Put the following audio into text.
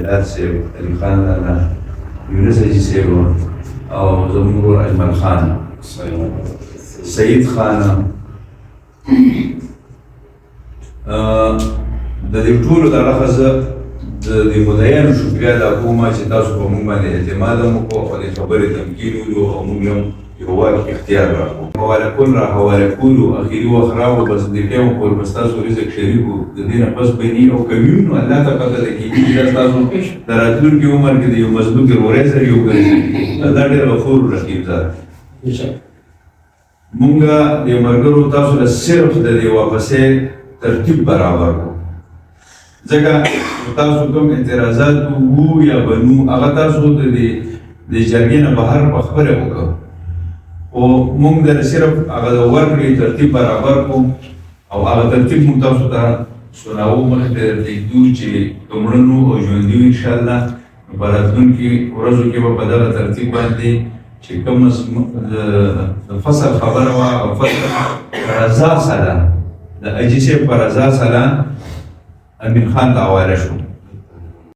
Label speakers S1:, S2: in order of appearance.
S1: بلال صاحب، علي خان لالا، یونس حاجي صاحب او زموږ ورور اجمل خان، سعید خان. د دې ټولو دغه زه د دې مدعیانو شکریه ادا کوم چې تاسو په موږ باندې اعتماد هم وکړو او د خبرې تمکین ولرو او موږ هم یو واک اختیار راکړو. حواله کول را حواله کولو اخري وخت راوړو، بس د ټیم پورې بس تاسو رزق شریک وو، د دې نه پس به ني او کوي نو الله ته پته ده کېږي چې تاسو د راتلونکي عمر کې د یو مضبوط ورورۍ سره یو ګرځئ. دا ډېر غفور رحیم ذات. مونږ د یو ملګرو تاسو له صرف د دې واپسې ترتیب برابر کړو، ځکه تاسو کوم اعتراضات وو یا بنو هغه تاسو د جرګې نه بهر په خبره وکړو، خو مونږ د صرف هغه د ورکړې ترتیب برابر کړو او هغه ترتیب مونږ تاسو ته سناوو. مخکې ته پرېږدو چې که مړه او ژوندي وو انشاءالله په راتلونکي ورځو کې به په دغه ترتیب باندې چې کوم د فصل خبره وه او فصل رضا سره د حاجي صاحب په رضا سره امین خان ته حواله شو.